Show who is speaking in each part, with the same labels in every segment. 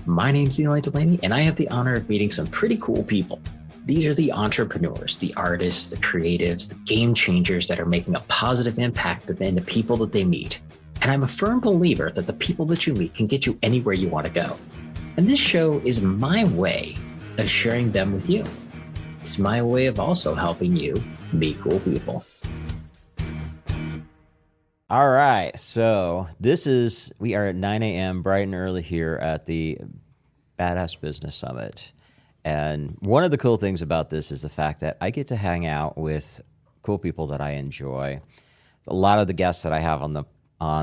Speaker 1: My name's Eli Delaney, and I have the honor of meeting some pretty cool people. These are the entrepreneurs, the artists, the creatives, the game changers that are making a positive impact in the people that they meet. And I'm a firm believer that the people that you meet can get you anywhere you want to go. And this show is my way of sharing them with you. It's my way of also helping you meet cool people.
Speaker 2: All right, so we are at 9 a.m. bright and early here at the Badass Business Summit. And one of the cool things about this is the fact that I get to hang out with cool people that I enjoy. A lot of the guests that I have on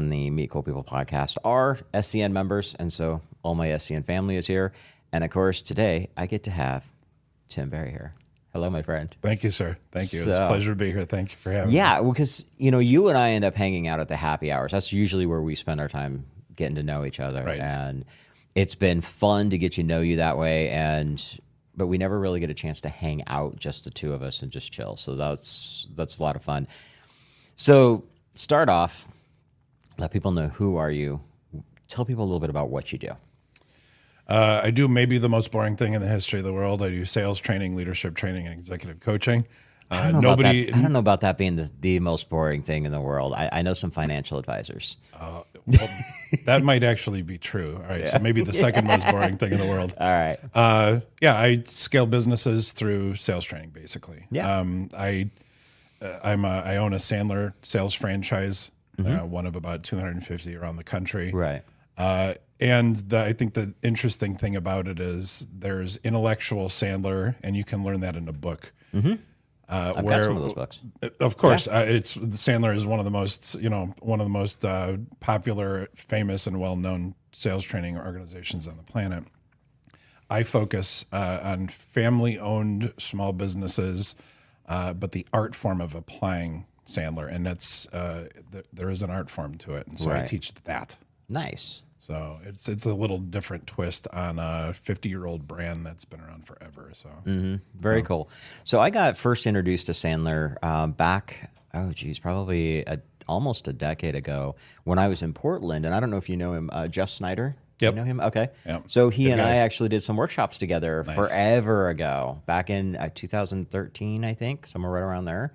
Speaker 2: the Meet Cool People podcast are SCN members, and so all my SCN family is here. And of course, today I get to have Tim Berry here. Hello, my friend.
Speaker 3: Thank you, sir. Thank you. It's a pleasure to be here. Thank you for having me.
Speaker 2: Yeah, because you and I end up hanging out at the happy hours. That's usually where we spend our time getting to know each other.
Speaker 3: Right.
Speaker 2: And it's been fun to get to know you that way. But we never really get a chance to hang out, just the two of us, and just chill. So that's a lot of fun. So start off, let people know, who are you? Tell people a little bit about what you do.
Speaker 3: I do maybe the most boring thing in the history of the world. I do sales training, leadership training, and executive coaching.
Speaker 2: I don't know about that being the most boring thing in the world. I know some financial advisors.
Speaker 3: Well, that might actually be true. All right, so maybe the second most boring thing in the world.
Speaker 2: All right.
Speaker 3: I scale businesses through sales training, basically.
Speaker 2: Yeah.
Speaker 3: I own a Sandler sales franchise, one of about 250 around the country.
Speaker 2: Right.
Speaker 3: And I think the interesting thing about it is there's intellectual Sandler, and you can learn that in a book.
Speaker 2: Mm-hmm. I've got some of those books.
Speaker 3: Of course, Sandler is one of the most popular, famous, and well-known sales training organizations on the planet. I focus on family-owned small businesses, but the art form of applying Sandler, and that's there is an art form to it, and so I teach that.
Speaker 2: Nice.
Speaker 3: So it's a little different twist on a 50-year-old brand that's been around forever. So
Speaker 2: Very cool. So I got first introduced to Sandler back, probably almost a decade ago when I was in Portland. And I don't know if you know him, Jeff Snyder.
Speaker 3: Yep.
Speaker 2: You know him? Okay.
Speaker 3: Yep.
Speaker 2: So he
Speaker 3: Good
Speaker 2: and
Speaker 3: guy.
Speaker 2: I actually did some workshops together forever ago, back in 2013, I think, somewhere right around there.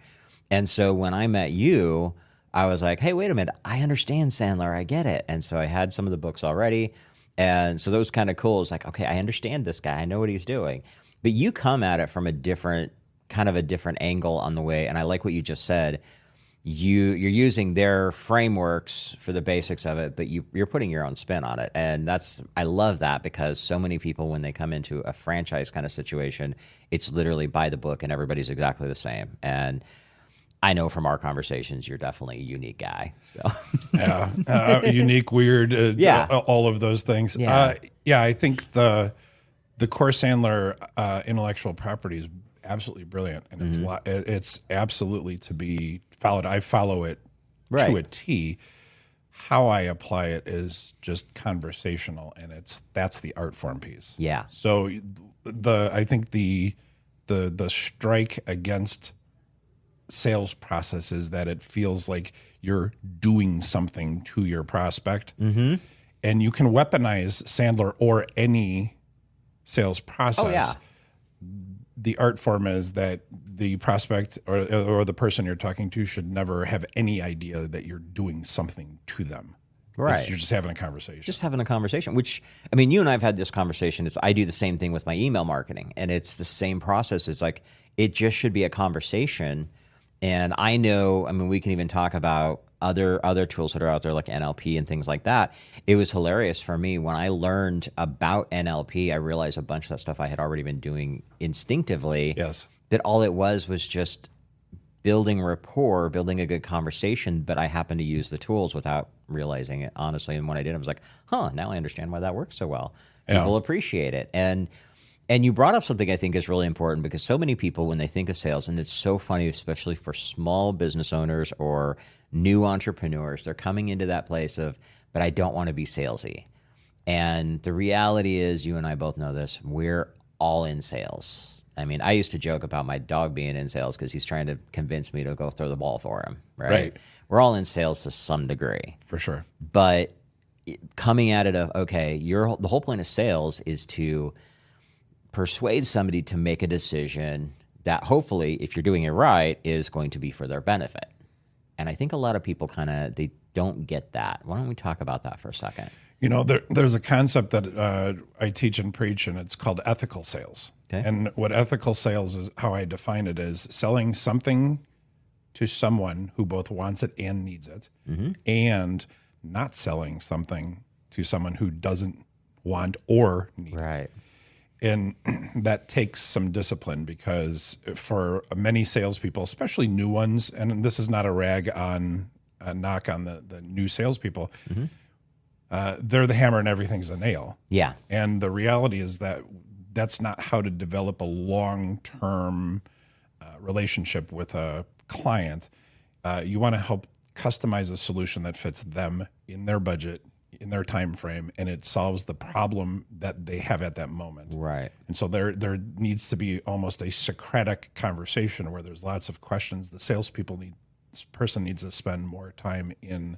Speaker 2: And so when I met you, I was like, hey, wait a minute, I understand Sandler, I get it. And so I had some of the books already. And so that was kind of cool. It's like, okay, I understand this guy, I know what he's doing. But you come at it from a different angle on the way. And I like what you just said. You're using their frameworks for the basics of it, but you're putting your own spin on it. And I love that, because so many people, when they come into a franchise kind of situation, it's literally by the book and everybody's exactly the same. And I know from our conversations, you're definitely a unique guy. So.
Speaker 3: Unique, weird, all of those things.
Speaker 2: Yeah.
Speaker 3: I think the core Sandler intellectual property is absolutely brilliant, and it's absolutely to be followed. I follow it to a T. How I apply it is just conversational, and that's the art form piece.
Speaker 2: Yeah.
Speaker 3: So I think the strike against sales process is that it feels like you're doing something to your prospect, and you can weaponize Sandler or any sales process.
Speaker 2: Oh, yeah.
Speaker 3: The art form is that the prospect or the person you're talking to should never have any idea that you're doing something to them.
Speaker 2: Right.
Speaker 3: You're just having a conversation.
Speaker 2: Just having a conversation, which, I mean, you and I have had this conversation. I do the same thing with my email marketing, and it's the same process. It's like, it just should be a conversation. And I know, I mean, we can even talk about other tools that are out there like NLP and things like that. It was hilarious for me when I learned about NLP. I realized a bunch of that stuff I had already been doing instinctively.
Speaker 3: Yes.
Speaker 2: That all it was just building rapport, building a good conversation, but I happened to use the tools without realizing it, honestly. And when I did, I was like, now I understand why that works so well. People appreciate it. And you brought up something I think is really important, because so many people, when they think of sales, and it's so funny, especially for small business owners or new entrepreneurs, they're coming into that place of, but I don't want to be salesy. And the reality is, you and I both know this, we're all in sales. I mean, I used to joke about my dog being in sales because he's trying to convince me to go throw the ball for him, right? We're all in sales to some degree.
Speaker 3: For sure.
Speaker 2: But coming at it of, okay, the whole point of sales is to persuade somebody to make a decision that hopefully, if you're doing it right, is going to be for their benefit. And I think a lot of people they don't get that. Why don't we talk about that for a second?
Speaker 3: There's a concept that I teach and preach, and it's called ethical sales.
Speaker 2: Okay.
Speaker 3: And what ethical sales is, how I define it, is selling something to someone who both wants it and needs it, and not selling something to someone who doesn't want or need it. And that takes some discipline, because for many salespeople, especially new ones, and this is not a knock on the new salespeople, they're the hammer and everything's the nail.
Speaker 2: Yeah.
Speaker 3: And the reality is that that's not how to develop a long-term relationship with a client. You want to help customize a solution that fits them in their budget, in their time frame, and it solves the problem that they have at that moment.
Speaker 2: Right.
Speaker 3: And so there needs to be almost a Socratic conversation where there's lots of questions. The person needs to spend more time in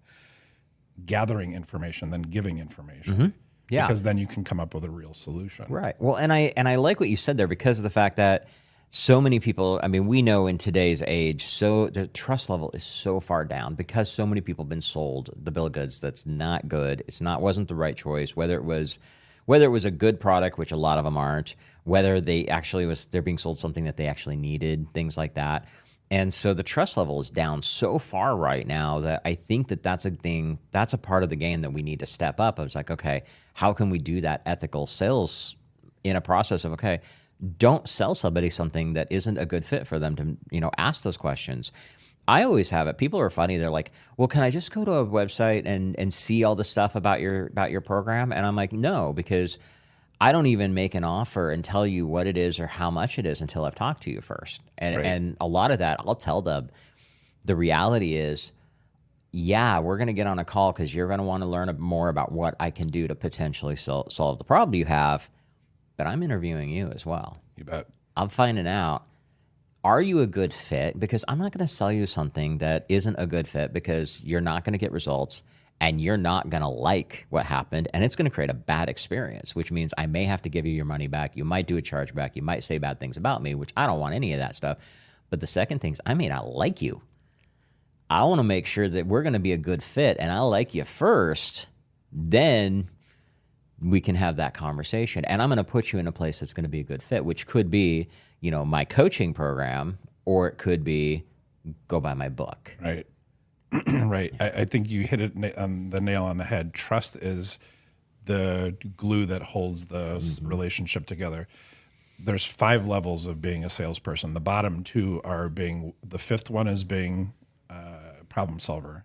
Speaker 3: gathering information than giving information.
Speaker 2: Yeah.
Speaker 3: Because then you can come up with a real solution.
Speaker 2: Right. Well, and I like what you said there, because of the fact that so many people, I mean, we know in today's age, so the trust level is so far down because so many people have been sold the bill of goods that's not good. Wasn't the right choice, whether it was a good product, which a lot of them aren't, whether they're being sold something that they actually needed, things like that. And so the trust level is down so far right now that I think that's a part of the game that we need to step up. I was like, okay, how can we do that ethical sales in a process of, okay, don't sell somebody something that isn't a good fit for them to, ask those questions. I always have it. People are funny. They're like, well, can I just go to a website and see all the stuff about your program? And I'm like, no, because I don't even make an offer and tell you what it is or how much it is until I've talked to you first. And a lot of that, I'll tell them. The reality is, yeah, we're going to get on a call because you're going to want to learn more about what I can do to potentially solve the problem you have. But I'm interviewing you as well.
Speaker 3: You bet.
Speaker 2: I'm finding out, are you a good fit? Because I'm not going to sell you something that isn't a good fit, because you're not going to get results and you're not going to like what happened, and it's going to create a bad experience, which means I may have to give you your money back. You might do a chargeback. You might say bad things about me, which I don't want any of that stuff. But the second thing is, I may not like you. I want to make sure that we're going to be a good fit, and I like you first. Then we can have that conversation, and I'm going to put you in a place that's going to be a good fit, which could be, my coaching program, or it could be go buy my book.
Speaker 3: Right. Right. I think you hit it on the nail on the head. Trust is the glue that holds the relationship together. There's 5 levels of being a salesperson. The bottom 2 are the 5th one is being a problem solver.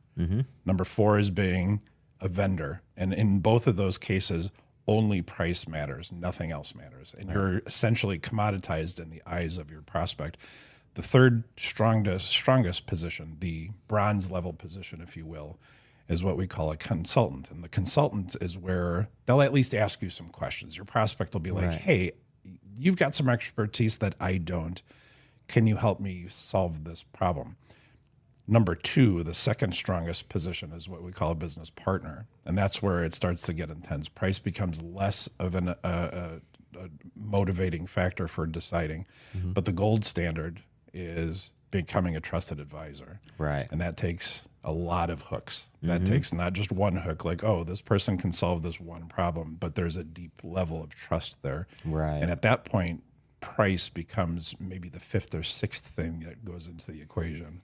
Speaker 3: Number 4 is being a vendor. And in both of those cases, only price matters. Nothing else matters. And you're essentially commoditized in the eyes of your prospect. The third strongest position, the bronze level position, if you will, is what we call a consultant. And the consultant is where they'll at least ask you some questions. Your prospect will be like, hey, you've got some expertise that I don't. Can you help me solve this problem? Number 2, the second strongest position, is what we call a business partner. And that's where it starts to get intense. Price becomes less of a motivating factor for deciding. But the gold standard is becoming a trusted advisor.
Speaker 2: Right.
Speaker 3: And that takes a lot of hooks. That takes not just one hook, like, oh, this person can solve this one problem, but there's a deep level of trust there.
Speaker 2: Right.
Speaker 3: And at that point, price becomes maybe the 5th or 6th thing that goes into the equation.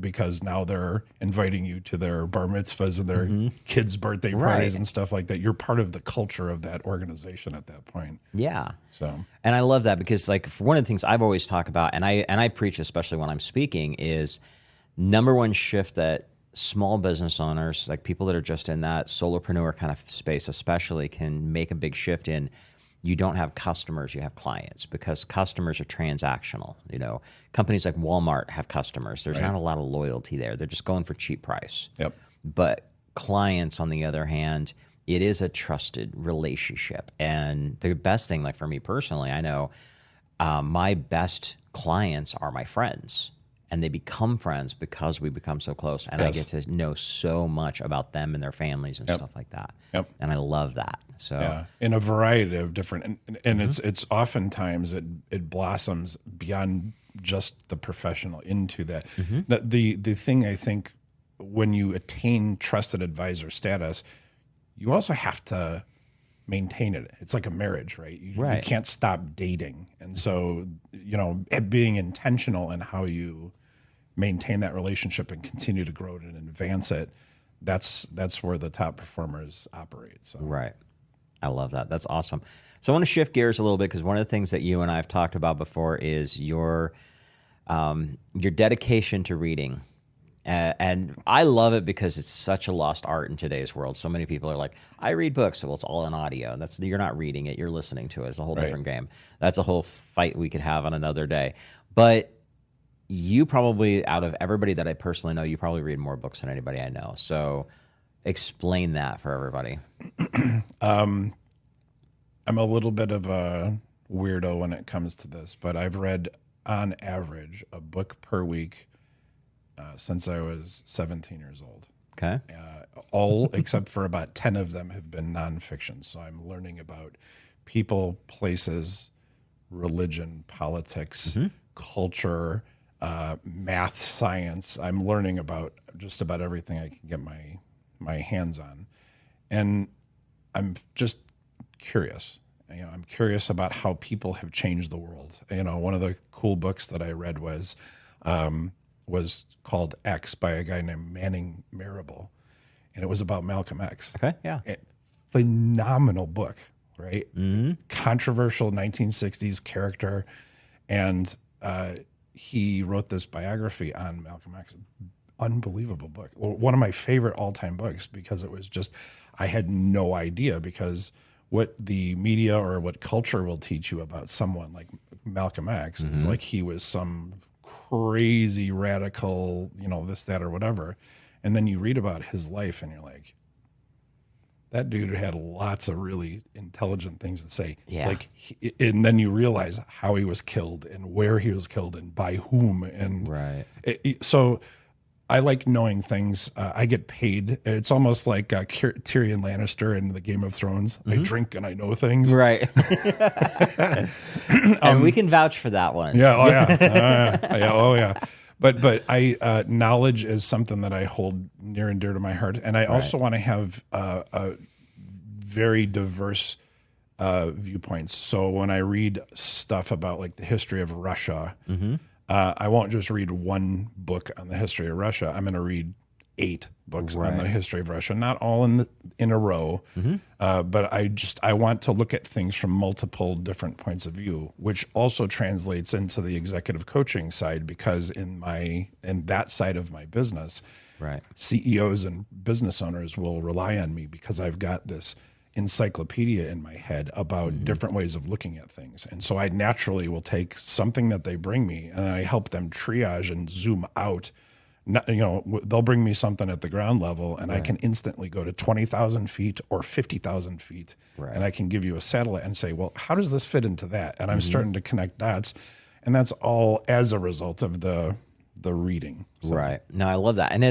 Speaker 3: Because now they're inviting you to their bar mitzvahs and their kids' birthday parties and stuff like that. You're part of the culture of that organization at that point.
Speaker 2: Yeah.
Speaker 3: So,
Speaker 2: and I love that, because one of the things I've always talked about, and I preach, especially when I'm speaking, is number one shift that small business owners, like people that are just in that solopreneur kind of space especially, can make a big shift in. You don't have customers, you have clients, because customers are transactional. Companies like Walmart have customers. There's not a lot of loyalty there. They're just going for cheap price.
Speaker 3: Yep.
Speaker 2: But clients, on the other hand, it is a trusted relationship. And the best thing, like for me personally, I know my best clients are my friends. and they become friends because we become so close. And I get to know so much about them and their families and stuff like that. And I love that. So
Speaker 3: in a variety of different, and it's oftentimes it blossoms beyond just the professional into that. The thing I think, when you attain trusted advisor status, you also have to maintain it. It's like a marriage, right? You can't stop dating. And so, being intentional in how you maintain that relationship and continue to grow it and advance it, that's where the top performers operate. So.
Speaker 2: Right. I love that. That's awesome. So I want to shift gears a little bit, because one of the things that you and I have talked about before is your dedication to reading. And I love it because it's such a lost art in today's world. So many people are like, I read books. Well, it's all in audio. You're not reading it, you're listening to it. It's a whole different game. That's a whole fight we could have on another day. But you probably, out of everybody that I personally know, you probably read more books than anybody I know. So explain that for everybody.
Speaker 3: I'm a little bit of a weirdo when it comes to this, but I've read on average a book per week since I was 17 years old.
Speaker 2: Okay.
Speaker 3: All except for about 10 of them have been nonfiction. So I'm learning about people, places, religion, politics, culture, math, science. I'm learning about just about everything I can get my hands on. And I'm just curious. I'm curious about how people have changed the world. One of the cool books that I read was called X by a guy named Manning Marable, and it was about Malcolm X.
Speaker 2: Okay, yeah.
Speaker 3: Phenomenal book, right? Controversial 1960s character, and he wrote this biography on Malcolm X. Unbelievable book. One of my favorite all-time books, because it was just, I had no idea, because what the media or what culture will teach you about someone like Malcolm X is like he was some crazy radical, this, that, or whatever. And then you read about his life and you're like, that dude had lots of really intelligent things to say.
Speaker 2: Yeah.
Speaker 3: And then you realize how he was killed and where he was killed and by whom. And so I like knowing things. I get paid. It's almost like Tyrion Lannister in the Game of Thrones. I drink and I know things.
Speaker 2: Right. And we can vouch for that one.
Speaker 3: Yeah. Oh yeah. Oh yeah. But I knowledge is something that I hold near and dear to my heart, and I also want to have a very diverse viewpoints. So when I read stuff about like the history of Russia. I won't just read one book on the history of Russia. I'm going to read 8 books on the history of Russia, not all in a row. But I want to look at things from multiple different points of view, which also translates into the executive coaching side, because in that side of my business, CEOs and business owners will rely on me because I've got this encyclopedia in my head about different ways of looking at things. And so I naturally will take something that they bring me and I help them triage and zoom out. They'll bring me something at the ground level and I can instantly go to 20,000 feet or 50,000 feet. And I can give you a satellite and say, well, how does this fit into that? And I'm starting to connect dots. And that's all as a result of the reading. So.
Speaker 2: Right. No, I love that. And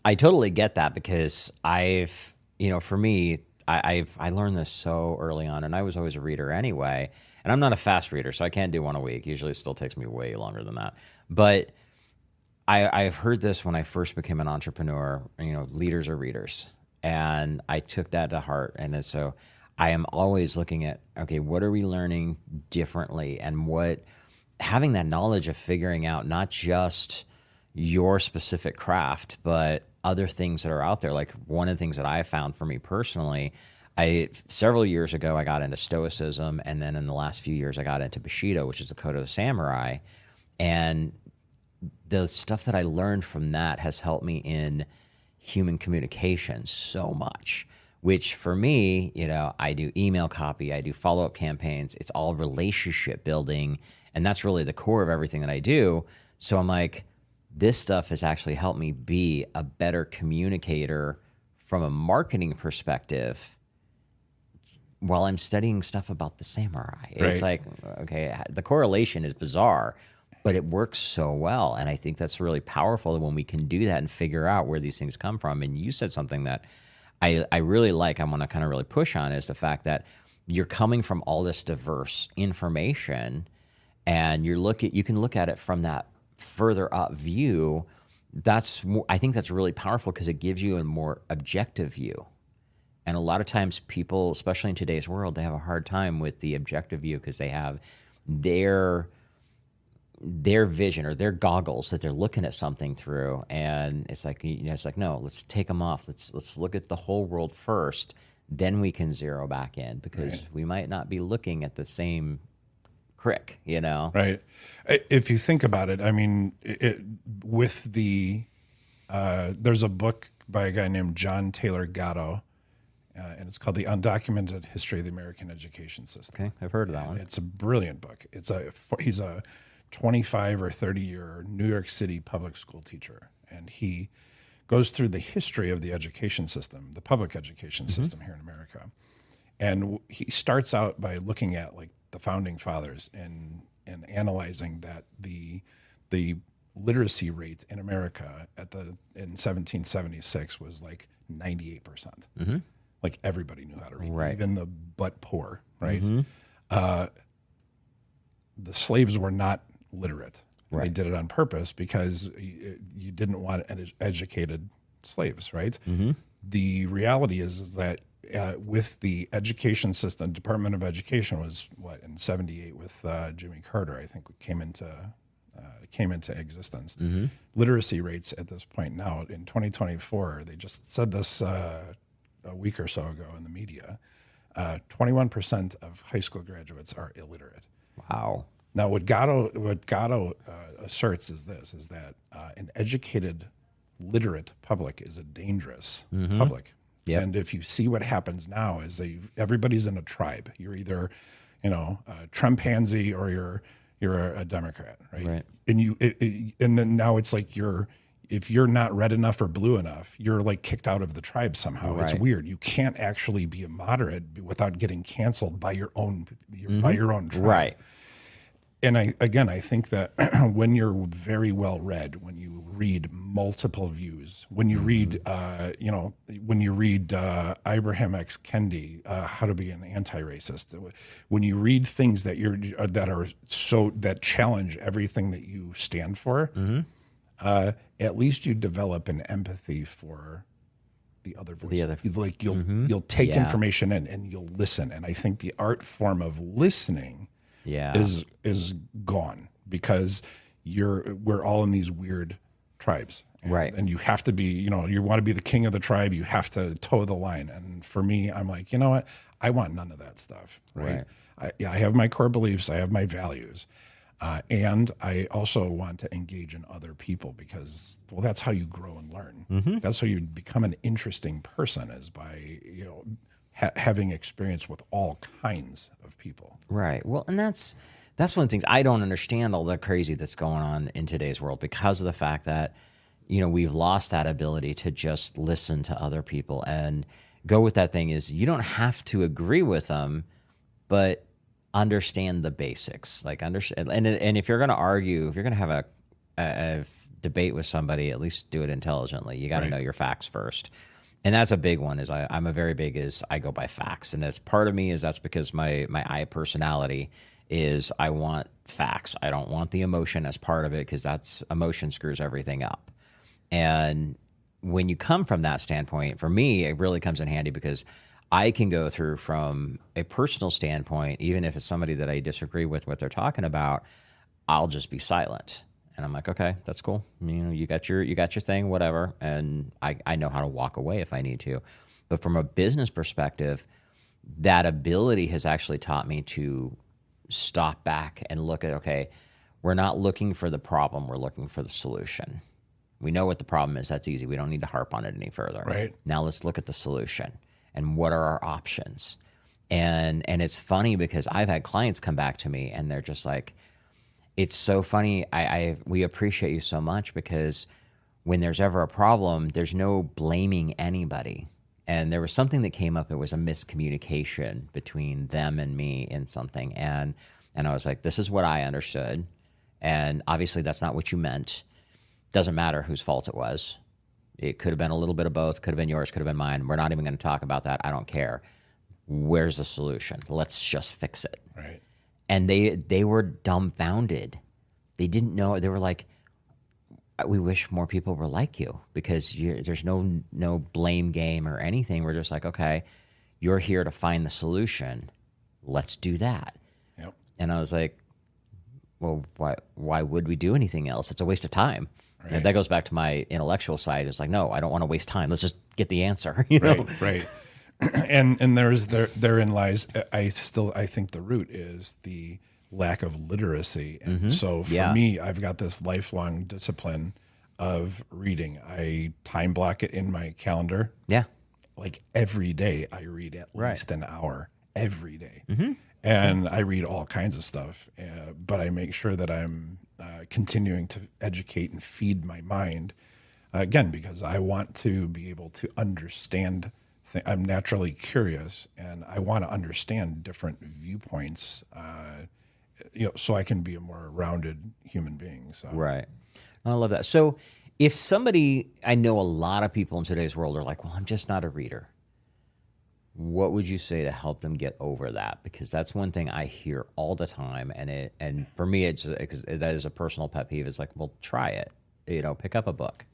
Speaker 2: I totally get that, because for me, I learned this so early on, and I was always a reader anyway. And I'm not a fast reader, so I can't do one a week. Usually it still takes me way longer than that. But I've heard this when I first became an entrepreneur, leaders are readers. And I took that to heart. And so I am always looking at, okay, what are we learning differently? And having that knowledge of figuring out not just your specific craft, but other things that are out there. Like one of the things that I found for me personally, several years ago, I got into Stoicism. And then in the last few years, I got into Bushido, which is the code of the samurai. And the stuff that I learned from that has helped me in human communication so much, which for me, I do email copy, I do follow-up campaigns. It's all relationship building. And that's really the core of everything that I do. So I'm like, this stuff has actually helped me be a better communicator from a marketing perspective while I'm studying stuff about the samurai. It's like, okay, the correlation is bizarre, but it works so well. And I think that's really powerful when we can do that and figure out where these things come from. And you said something that I really like, I want to kind of really push on, is the fact that you're coming from all this diverse information, and you can look at it from that further up view. I think that's really powerful because it gives you a more objective view. And a lot of times people, especially in today's world, they have a hard time with the objective view because they have their vision or their goggles that they're looking at something through. And it's like, no, let's take them off. Let's look at the whole world first. Then we can zero back in, because we might not be looking at the same crick,
Speaker 3: Right. If you think about it, I mean, there's a book by a guy named John Taylor Gatto, and it's called The Undocumented History of the American Education System.
Speaker 2: Okay, I've heard of that one.
Speaker 3: It's a brilliant book. He's a 25 or 30-year New York City public school teacher, and he goes through the history of the education system, the public education system here in America. And he starts out by looking at like the founding fathers and analyzing that the literacy rate in America in 1776 was like 98%. Like everybody knew how to read, even the but poor, right? The slaves were not literate. They did it on purpose because you didn't want educated slaves, right? The reality is that with the education system, Department of Education was in 78 with Jimmy Carter, I think, came into existence. Literacy rates at this point now in 2024, they just said this a week or so ago in the media, 21% of high school graduates are illiterate.
Speaker 2: Wow.
Speaker 3: Now, what Gatto asserts is that an educated, literate public is a dangerous public. Yep. And if you see what happens now is everybody's in a tribe. You're either, a Trump-pansy or you're a Democrat, right? And then now it's like if you're not red enough or blue enough, you're like kicked out of the tribe somehow. Right. It's weird. You can't actually be a moderate without getting canceled by your own tribe.
Speaker 2: Right.
Speaker 3: And I think that when you're very well read, when you read multiple views, when you read, Ibrahim X. Kendi, How to Be an Anti-Racist, when you read things that challenge everything that you stand for, at least you develop an empathy for the other voice. You'll take information in and you'll listen. And I think the art form of listening is gone because we're all in these weird tribes, and you have to be, you want to be the king of the tribe, you have to toe the line. And for me, I'm like, you know what, I want none of that stuff, right? I have my core beliefs, I have my values, and I also want to engage in other people because, well, that's how you grow and learn. That's how you become an interesting person, is by having experience with all kinds of people.
Speaker 2: Right. Well, and that's one of the things I don't understand, all the crazy that's going on in today's world, because of the fact that, we've lost that ability to just listen to other people and go with that thing. Is you don't have to agree with them, but understand the basics. Like understand, and if you're going to argue, if you're going to have a debate with somebody, at least do it intelligently. You got to know your facts first. And that's a big one. I'm a very big I go by facts, and that's part of me that's because my I personality is I want facts. I don't want the emotion as part of it, because emotion screws everything up. And when you come from that standpoint, for me, it really comes in handy because I can go through from a personal standpoint, even if it's somebody that I disagree with what they're talking about, I'll just be silent. And I'm like, okay, that's cool. You got your thing, whatever. And I know how to walk away if I need to. But from a business perspective, that ability has actually taught me to stop back and look at, okay, we're not looking for the problem, we're looking for the solution. We know what the problem is. That's easy. We don't need to harp on it any further.
Speaker 3: Right.
Speaker 2: Now let's look at the solution and what are our options. And it's funny because I've had clients come back to me and they're just like, it's so funny. We appreciate you so much, because when there's ever a problem, there's no blaming anybody. And there was something that came up. It was a miscommunication between them and me in something. And I was like, this is what I understood. And obviously that's not what you meant. Doesn't matter whose fault it was. It could have been a little bit of both, could have been yours, could have been mine. We're not even going to talk about that. I don't care. Where's the solution? Let's just fix it.
Speaker 3: Right.
Speaker 2: And they were dumbfounded. They didn't know. They were like, we wish more people were like you, because there's no blame game or anything. We're just like, okay, you're here to find the solution. Let's do that.
Speaker 3: Yep.
Speaker 2: And I was like, well, why would we do anything else? It's a waste of time.
Speaker 3: Right.
Speaker 2: And that goes back to my intellectual side. It's like, no, I don't want to waste time. Let's just get the answer. You know?
Speaker 3: Right. And therein lies. I think the root is the lack of literacy. And so for me, I've got this lifelong discipline of reading. I time block it in my calendar.
Speaker 2: Yeah.
Speaker 3: Like every day I read at least an hour every day.
Speaker 2: Mm-hmm.
Speaker 3: And I read all kinds of stuff, but I make sure that I'm continuing to educate and feed my mind, again, because I want to be able to understand. I'm naturally curious, and I want to understand different viewpoints, so I can be a more rounded human being. So.
Speaker 2: Right. I love that. So if somebody, I know a lot of people in today's world are like, well, I'm just not a reader. What would you say to help them get over that? Because that's one thing I hear all the time, and for me, that is a personal pet peeve. It's like, well, try it. Pick up a book.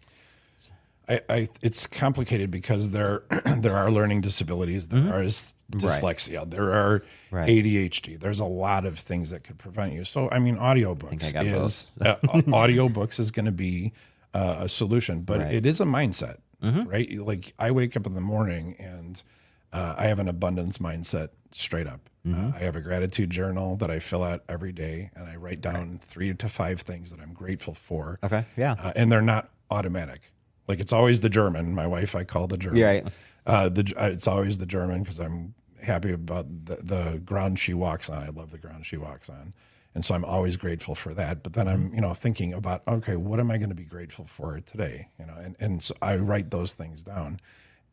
Speaker 3: It's complicated because there are learning disabilities, there is dyslexia, there are ADHD. There's a lot of things that could prevent you. So I mean, audiobooks is going to be a solution, but it is a mindset, right? Like I wake up in the morning and I have an abundance mindset straight up. I have a gratitude journal that I fill out every day, and I write down 3 to 5 things that I'm grateful for.
Speaker 2: Okay, yeah.
Speaker 3: And they're not automatic. Like it's always the German. My wife, I call the German.
Speaker 2: Yeah, right.
Speaker 3: It's always the German because I'm happy about the ground she walks on. I love the ground she walks on. And so I'm always grateful for that. But then I'm, thinking about, okay, what am I going to be grateful for today? And so I write those things down.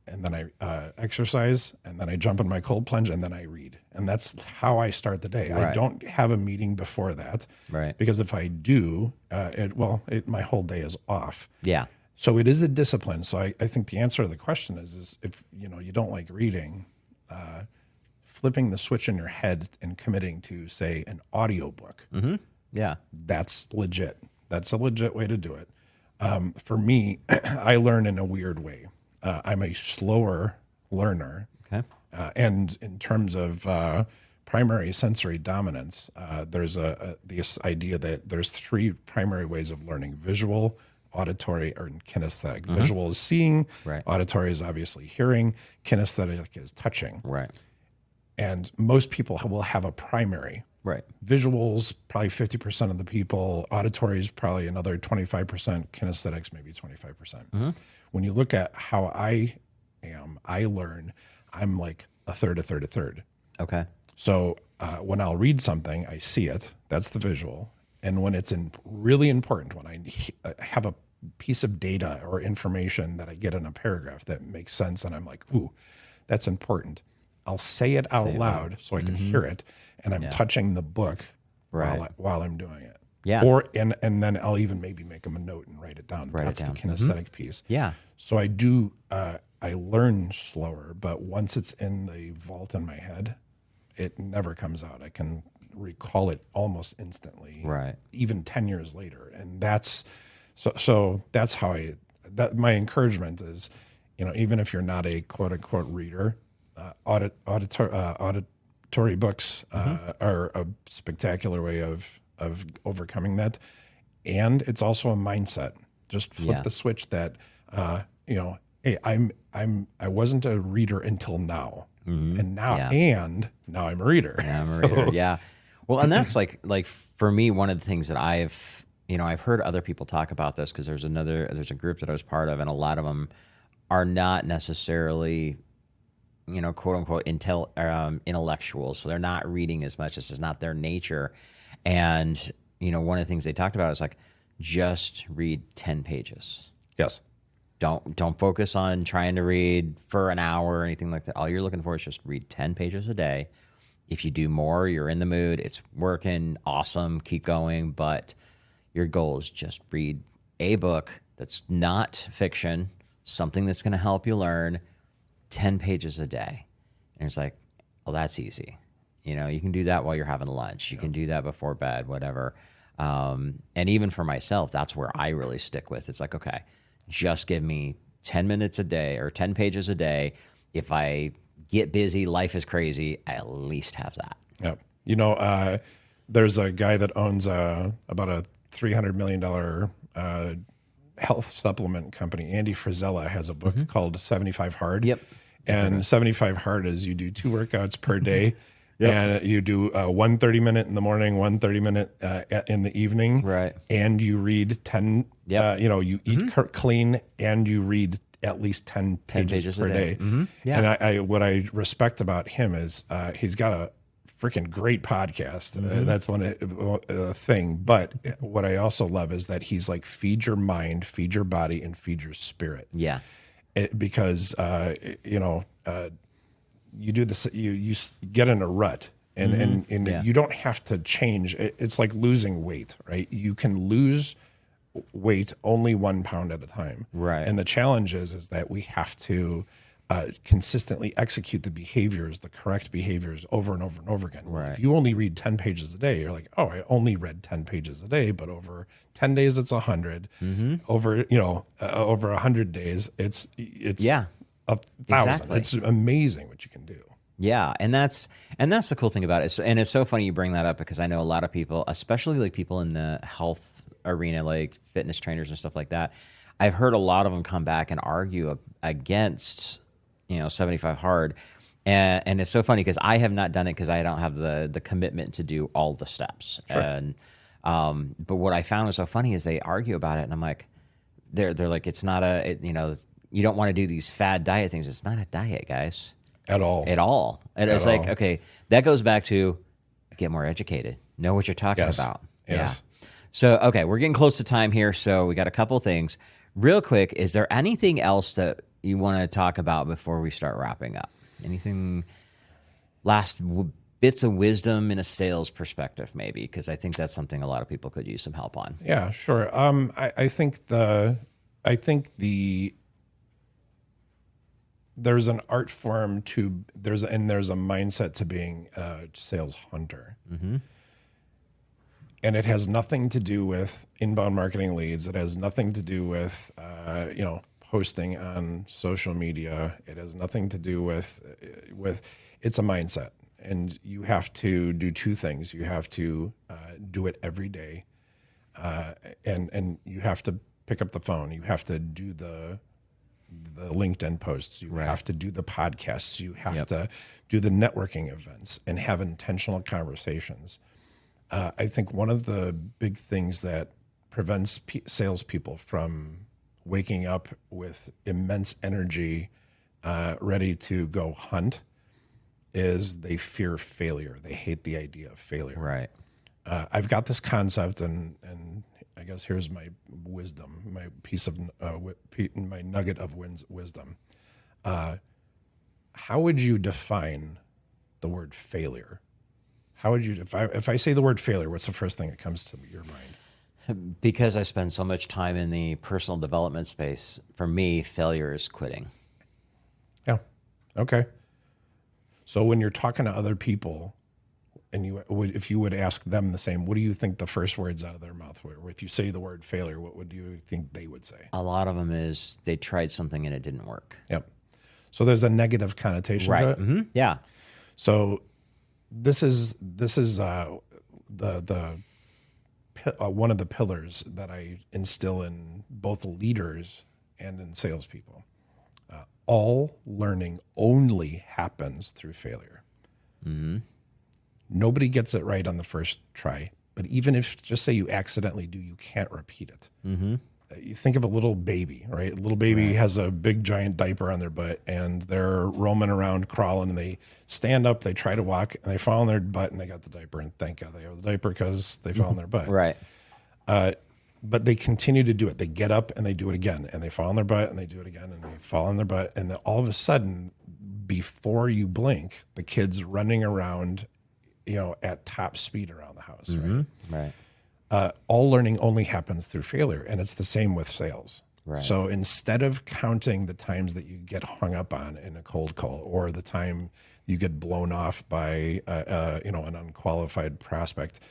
Speaker 3: And then I exercise, and then I jump in my cold plunge, and then I read. And that's how I start the day.
Speaker 2: Right.
Speaker 3: I don't have a meeting before that.
Speaker 2: Right.
Speaker 3: Because if I do, my whole day is off.
Speaker 2: Yeah.
Speaker 3: So it is a discipline. So I think the answer to the question is if you don't like reading, flipping the switch in your head and committing to, say, an audiobook.
Speaker 2: Mm-hmm. Yeah.
Speaker 3: That's legit. That's a legit way to do it. For me, I learn in a weird way. I'm a slower learner.
Speaker 2: Okay.
Speaker 3: And in terms of primary sensory dominance, there's this idea that there's 3 primary ways of learning: visual, auditory, or kinesthetic. Visual is seeing, auditory is obviously hearing, kinesthetic is touching.
Speaker 2: Right.
Speaker 3: And most people will have a primary.
Speaker 2: Right.
Speaker 3: Visuals, probably 50% of the people. Auditory is probably another 25%. Kinesthetics, maybe 25%. When you look at how I learn, I'm like a third.
Speaker 2: Okay.
Speaker 3: So when I'll read something, I see it. That's the visual. And when it's really important, when I have a piece of data or information that I get in a paragraph that makes sense, and I'm like, ooh, that's important, I'll say it out loud so I can hear it, and I'm touching the book while I'm doing it.
Speaker 2: Yeah.
Speaker 3: And then I'll even maybe make them a note and write it down. That's the kinesthetic piece.
Speaker 2: Yeah.
Speaker 3: So I do. I learn slower, but once it's in the vault in my head, it never comes out. I can recall it almost instantly. Right. Even 10 years later, and that's so. That's how my encouragement is. Even if you're not a quote unquote reader, auditory books are a spectacular way of overcoming that. And it's also a mindset. Just flip the switch that, hey, I wasn't a reader until now. And now I'm a reader.
Speaker 2: Yeah, I'm a reader. Yeah. Well, and that's like for me, one of the things that I've heard other people talk about this, because there's a group that I was part of, and a lot of them are not necessarily, quote unquote intellectuals. So they're not reading as much. It's just not their nature. And, one of the things they talked about is like, just read 10 pages.
Speaker 3: Yes.
Speaker 2: Don't focus on trying to read for an hour or anything like that. All you're looking for is just read 10 pages a day. If you do more, you're in the mood. It's working. Awesome. Keep going. But Your goal is just read a book that's not fiction, something that's going to help you learn, 10 pages a day. And it's like, well, that's easy. You know, you can do that while you're having lunch. You can do that before bed, whatever. And even for myself, that's where I really stick with. It's like, okay, just give me 10 minutes a day or 10 pages a day. If I get busy, life is crazy, I at least have that.
Speaker 3: Yep. You know, there's a guy that owns about a $300 million health supplement company. Andy Frisella has a book called 75 Hard.
Speaker 2: Yep.
Speaker 3: And 75 Hard is you do 2 workouts per day. And you do 1 30-minute in the morning, 1 30-minute in the evening.
Speaker 2: Right.
Speaker 3: And you read 10, you know, you eat clean and you read at least 10 pages per day.
Speaker 2: Yeah.
Speaker 3: And I what I respect about him is he's got a freaking great podcast. That's one thing. But what I also love is that he's like, feed your mind, feed your body, and feed your spirit.
Speaker 2: Yeah.
Speaker 3: Because, you know, you do this, you get in a rut and you don't have to change. It's like losing weight, right? You can lose weight only 1 pound at a time.
Speaker 2: Right.
Speaker 3: And the challenge is that we have to consistently execute the behaviors, the correct behaviors over and over and over again.
Speaker 2: Right.
Speaker 3: If you only read 10 pages a day, you're like, oh, I only read 10 pages a day, but over 10 days, it's 100. Over, you know, over 100 days, it's 1,000.
Speaker 2: Exactly.
Speaker 3: It's amazing what you can do.
Speaker 2: Yeah, and that's the cool thing about it. And it's so funny you bring that up because I know a lot of people, especially like people in the health arena, like fitness trainers and stuff like that. I've heard a lot of them come back and argue against, you know, 75 Hard. And it's so funny because I have not done it because I don't have the commitment to do all the steps. Sure. And but what I found was so funny is they argue about it, and I'm like, they're like, it's not you know, you don't want to do these fad diet things. It's not a diet, guys.
Speaker 3: At all.
Speaker 2: And it's like, okay, that goes back to get more educated, know what you're talking about.
Speaker 3: Yes.
Speaker 2: Yeah. So, okay, we're getting close to time here. So we got a couple things. Real quick, is there anything else that you want to talk about before we start wrapping up? Anything, last bits of wisdom in a sales perspective, maybe? Because I think that's something a lot of people could use some help on.
Speaker 3: Yeah, sure. I think there's an art form to there's a mindset to being a sales hunter. And it has nothing to do with inbound marketing leads. It has nothing to do with you know, posting on social media. It has nothing to do with it's a mindset. And you have to do 2 things. You have to do it every day, and you have to pick up the phone. You have to do the LinkedIn posts. You have to do the podcasts. You have to do the networking events and have intentional conversations. I think one of the big things that prevents salespeople from waking up with immense energy, ready to go hunt, is they fear failure. They hate the idea of failure.
Speaker 2: Right.
Speaker 3: I've got this concept, and I guess here's my wisdom, my piece of my nugget of wisdom. How would you define the word failure? How would you, if I say the word failure, what's the first thing that comes to your mind?
Speaker 2: Because I spend so much time in the personal development space, for me, failure is quitting.
Speaker 3: Yeah. Okay. So when you're talking to other people, and if you would ask them the same, what do you think the first words out of their mouth were? If you say the word failure, what would you think they would say?
Speaker 2: A lot of them is they tried something and it didn't work.
Speaker 3: Yep. So there's a negative connotation to it.
Speaker 2: Mm-hmm. Yeah.
Speaker 3: So this is one of the pillars that I instill in both leaders and in salespeople. All learning only happens through failure.
Speaker 2: Mm-hmm.
Speaker 3: Nobody gets it right on the first try, but even if, just say you accidentally do, you can't repeat it.
Speaker 2: Mm-hmm.
Speaker 3: You think of a little baby, right? A little baby has a big giant diaper on their butt, and they're roaming around, crawling, and they stand up, they try to walk, and they fall on their butt, and they got the diaper, and thank God they have the diaper because they fell on their butt.
Speaker 2: Right.
Speaker 3: But they continue to do it. They get up and they do it again, and they fall on their butt, and they do it again, and they fall on their butt, and then all of a sudden, before you blink, the kid's running around, you know, at top speed around the house.
Speaker 2: Mm-hmm.
Speaker 3: Right. all learning only happens through failure. And it's the same with sales.
Speaker 2: Right.
Speaker 3: So instead of counting the times that you get hung up on in a cold call, or the time you get blown off by an unqualified prospect,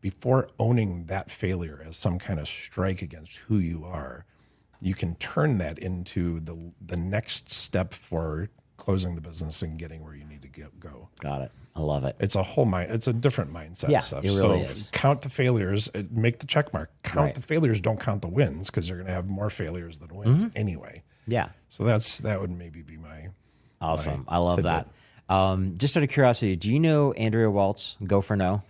Speaker 3: before owning that failure as some kind of strike against who you are, you can turn that into the next step for closing the business and getting where you need to go.
Speaker 2: Got it. I love it.
Speaker 3: It's it's a different mindset.
Speaker 2: Yeah,
Speaker 3: stuff.
Speaker 2: it really is.
Speaker 3: Count the failures, make the check mark. Count the failures, don't count the wins, because you're going to have more failures than wins anyway.
Speaker 2: Yeah.
Speaker 3: So that would maybe be my
Speaker 2: awesome.
Speaker 3: my
Speaker 2: I love
Speaker 3: tidbit.
Speaker 2: that. Just out of curiosity, do you know Andrea Waltz, Go for No?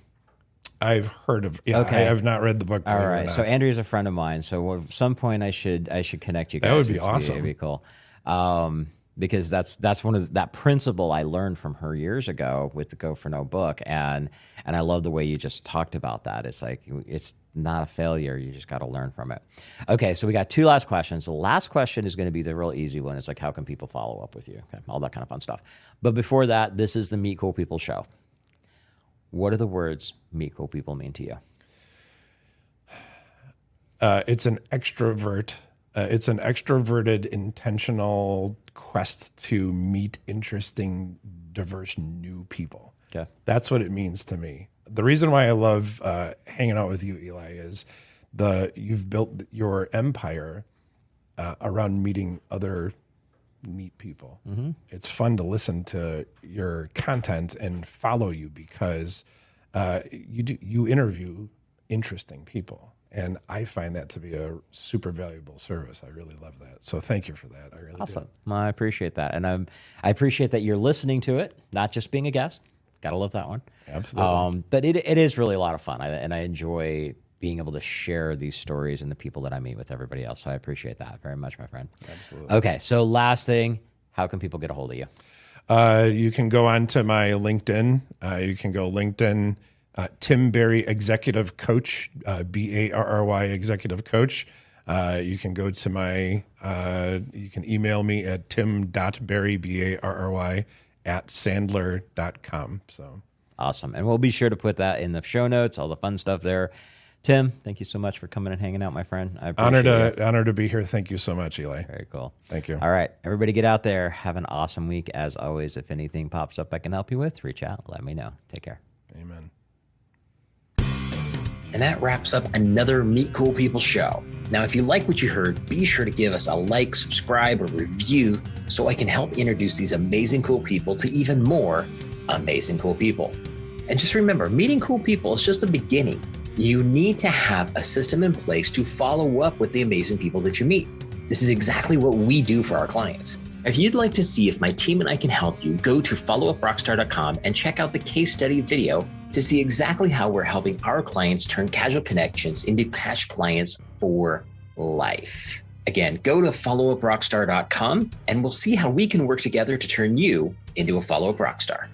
Speaker 3: I've heard of. Yeah,
Speaker 2: Okay.
Speaker 3: I have not read the book.
Speaker 2: All right. So Andrea's a friend of mine. So at some point I should connect you guys.
Speaker 3: That would be awesome.
Speaker 2: It'd be cool. Because that's one of that principle I learned from her years ago with the Go for No book, and I love the way you just talked about that. It's like it's not a failure; you just got to learn from it. Okay, so we got 2 last questions. The last question is going to be the real easy one. It's like, how can people follow up with you? Okay, all that kind of fun stuff. But before that, this is the Meet Cool People show. What do the words "meet cool people" mean to you?
Speaker 3: It's an extrovert. It's an extroverted, intentional quest to meet interesting, diverse, new people.
Speaker 2: Okay.
Speaker 3: That's what it means to me. The reason why I love hanging out with you, Eli, is you've built your empire around meeting other neat people. Mm-hmm. It's fun to listen to your content and follow you because you interview interesting people. And I find that to be a super valuable service. I really love that. So thank you for that. I really
Speaker 2: Awesome.
Speaker 3: do.
Speaker 2: Well, I appreciate that. And I appreciate that you're listening to it, not just being a guest. Gotta love that one.
Speaker 3: Absolutely.
Speaker 2: But it is really a lot of fun. And I enjoy being able to share these stories and the people that I meet with everybody else. So I appreciate that very much, my friend.
Speaker 3: Absolutely.
Speaker 2: Okay. So last thing, how can people get a hold of you?
Speaker 3: You can go on to my LinkedIn. You can go LinkedIn, Tim Barry Executive Coach, Barry Executive Coach. You can go to you can email me at tim.barry, Barry, @sandler.com. So
Speaker 2: awesome. And we'll be sure to put that in the show notes, all the fun stuff there. Tim, thank you so much for coming and hanging out, my friend. I appreciate it.
Speaker 3: Honored to be here. Thank you so much, Eli.
Speaker 2: Very cool.
Speaker 3: Thank you.
Speaker 2: All right. Everybody get out there. Have an awesome week. As always, if anything pops up I can help you with, reach out. Let me know. Take care.
Speaker 3: Amen.
Speaker 1: And that wraps up another Meet Cool People show. Now, if you like what you heard, be sure to give us a like, subscribe, or review so I can help introduce these amazing cool people to even more amazing cool people. And just remember, meeting cool people is just the beginning. You need to have a system in place to follow up with the amazing people that you meet. This is exactly what we do for our clients. If you'd like to see if my team and I can help you, go to followuprockstar.com and check out the case study video to see exactly how we're helping our clients turn casual connections into cash clients for life. Again, go to followuprockstar.com and we'll see how we can work together to turn you into a follow-up rockstar.